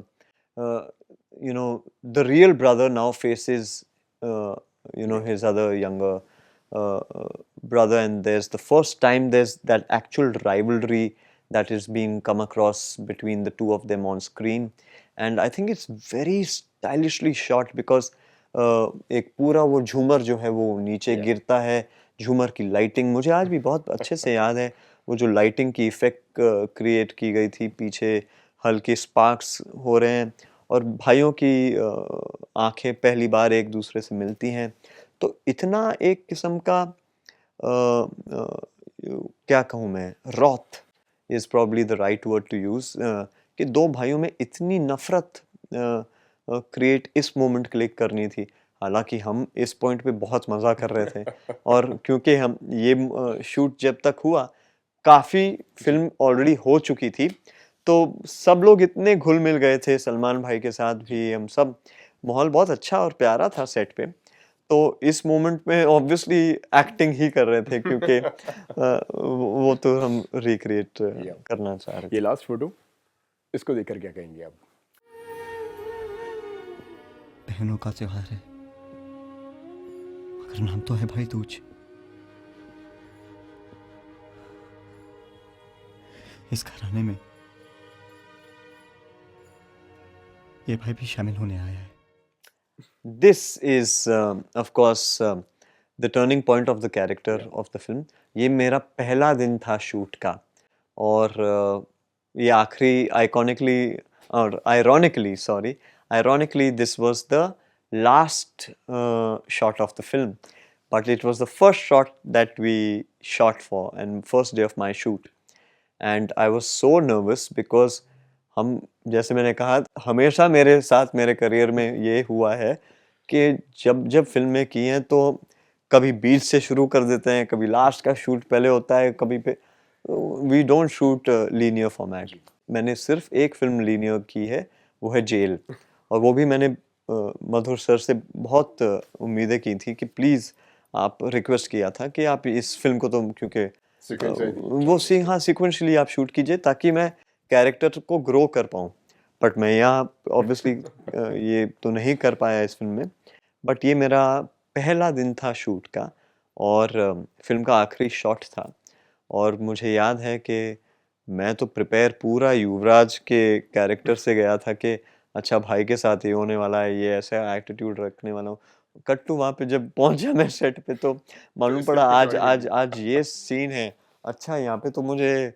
the real brother now faces his other younger brother, and there's the first time there's that actual rivalry that is being come across between the two of them on screen. And I think it's very stylishly shot because एक पूरा वो झूमर जो है वो नीचे गिरता है, झूमर की लाइटिंग मुझे आज भी बहुत अच्छे से याद है, वो जो लाइटिंग की इफेक्ट क्रिएट की गई थी, पीछे हल्के स्पार्क्स हो रहे हैं और भाइयों की आंखें पहली बार एक दूसरे से मिलती हैं, तो इतना एक किस्म का क्या कहूँ मैं, wrath is probably the right word to use, कि दो भाइयों में इतनी नफरत क्रिएट इस मोमेंट के लिए करनी थी। हालांकि हम इस पॉइंट पे बहुत मज़ा कर रहे थे और क्योंकि हम ये शूट जब तक हुआ काफ़ी फिल्म ऑलरेडी हो चुकी थी, तो सब लोग इतने घुल मिल गए थे, सलमान भाई के साथ भी हम सब, माहौल बहुत अच्छा और प्यारा था सेट पे। तो इस मोमेंट में ऑब्वियसली एक्टिंग ही कर रहे थे क्योंकि वो तो हम रिक्रिएट करना चाह रहे थे। ये लास्ट फोटो, इसको देखकर क्या कहेंगे आप? बहनों का त्योहार है, मगर नाम तो है भाई दूज। इस घराने में ये भाई भी शामिल होने आया है। This is of course the turning point of the character of the film. ये मेरा पहला दिन था शूट का और ये आखिरी ironically this was the last shot of the film, but it was the first shot that we shot for and first day of my shoot, and I was so nervous because हम, जैसे मैंने कहा, हमेशा मेरे साथ मेरे career में ये हुआ है कि जब फिल्में की हैं तो कभी बीच से शुरू कर देते हैं, कभी लास्ट का शूट पहले होता है, कभी पे we don't shoot linear format. मैंने सिर्फ एक फिल्म लीनियर की है, वो है जेल, और वो भी मैंने मधुर सर से बहुत उम्मीदें की थी कि प्लीज़ आप रिक्वेस्ट किया था कि आप इस फिल्म को तो क्योंकि वो सीक्वेंशली आप शूट कीजिए ताकि मैं कैरेक्टर को ग्रो कर पाऊँ, बट मैं यहाँ ऑब्वियसली ये तो नहीं कर पाया इस फिल्म में। बट ये मेरा पहला दिन था शूट का और फिल्म का आखिरी शॉट था, और मुझे याद है कि मैं तो प्रिपेयर पूरा युवराज के कैरेक्टर से गया था कि अच्छा भाई के साथ ये होने वाला है, ये ऐसा एटीट्यूड रखने वाला हूँ। कट टू वहाँ पे जब पहुँचा मैं सेट पे तो मालूम पड़ा आज ये सीन है। अच्छा यहाँ पे तो मुझे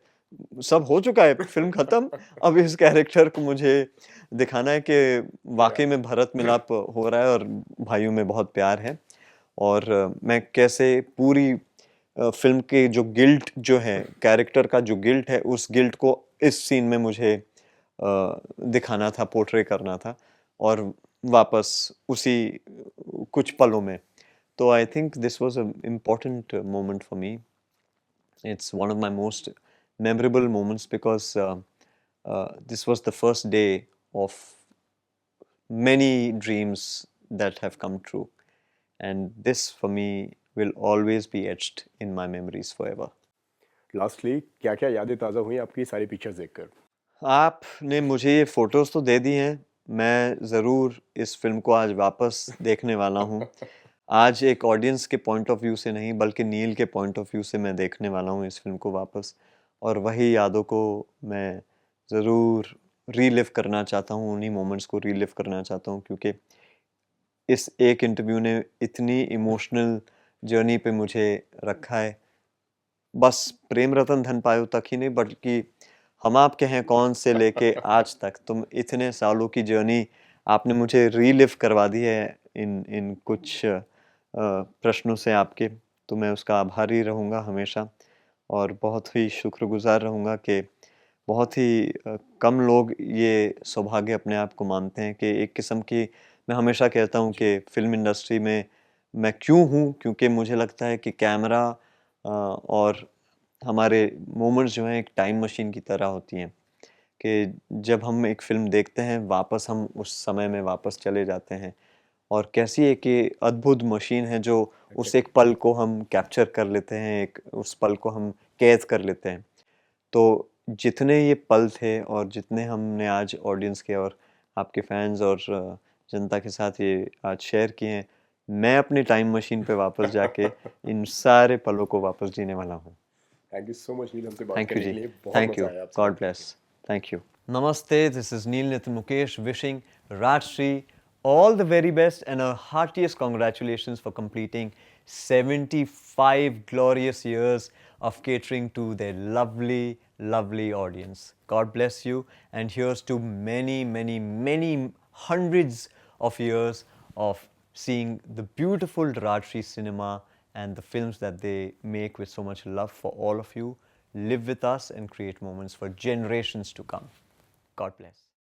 सब हो चुका है, फिल्म खत्म, अब इस कैरेक्टर को मुझे दिखाना है कि वाकई में भरत मिलाप हो रहा है और भाइयों में बहुत प्यार है, और मैं कैसे पूरी फिल्म के जो गिल्ट जो है, कैरेक्टर का जो गिल्ट है, उस गिल्ट को इस सीन में मुझे दिखाना था, पोर्ट्रे करना था, और वापस उसी कुछ पलों में। तो I think this was a important moment for me. It's one of my most memorable moments because this was the first day of many dreams that have come true, and this for me will always be etched in my memories forever. Lastly क्या क्या यादें ताज़ा हुई आपकी सारी pictures देखकर? आपने मुझे ये फोटोज़ तो दे दी हैं, मैं ज़रूर इस फिल्म को आज वापस देखने वाला हूँ। आज एक ऑडियंस के पॉइंट ऑफ व्यू से नहीं, बल्कि नील के पॉइंट ऑफ व्यू से मैं देखने वाला हूँ इस फिल्म को वापस, और वही यादों को मैं ज़रूर रीलिव करना चाहता हूँ, उन्हीं मोमेंट्स को रीलिव करना चाहता हूँ, क्योंकि इस एक इंटरव्यू ने इतनी इमोशनल जर्नी पे मुझे रखा है। बस प्रेम रतन धन पायो तक ही नहीं, बल्कि हम आपके हैं कौन से लेके आज तक, तुम इतने सालों की जर्नी आपने मुझे रीलिव करवा दी है इन कुछ प्रश्नों से आपके, तो मैं उसका आभारी रहूँगा हमेशा, और बहुत ही शुक्रगुजार रहूँगा कि बहुत ही कम लोग ये सौभाग्य अपने आप को मानते हैं कि एक किस्म की, मैं हमेशा कहता हूँ कि फ़िल्म इंडस्ट्री में मैं क्यों हूँ, क्योंकि मुझे लगता है कि कैमरा और हमारे मोमेंट्स जो हैं एक टाइम मशीन की तरह होती हैं, कि जब हम एक फ़िल्म देखते हैं वापस हम उस समय में वापस चले जाते हैं, और कैसी एक ये अद्भुत मशीन है जो उस एक पल को हम कैप्चर कर लेते हैं, एक उस पल को हम कैद कर लेते हैं। तो जितने ये पल थे और जितने हमने आज ऑडियंस के और आपके फैंस और जनता के साथ ये आज शेयर किए हैं, मैं अपनी टाइम मशीन पे वापस जाके इन सारे पलों को वापस जीने वाला हूँ। थैंक यू सो मच नील, हमसे बात Thank you, करने के Ji. लिए बहुत Thank मजा you. आया आपसे God बात करके। bless. Thank you. Namaste. This is Neil Nitin Mukesh wishing Rajshri all the very best and a heartiest congratulations for completing 75 glorious years of catering to their lovely, lovely audience. God bless you, and here's to many, many, many hundreds of years of seeing the beautiful Rajshri cinema and the films that they make with so much love for all of you. Live with us and create moments for generations to come. God bless.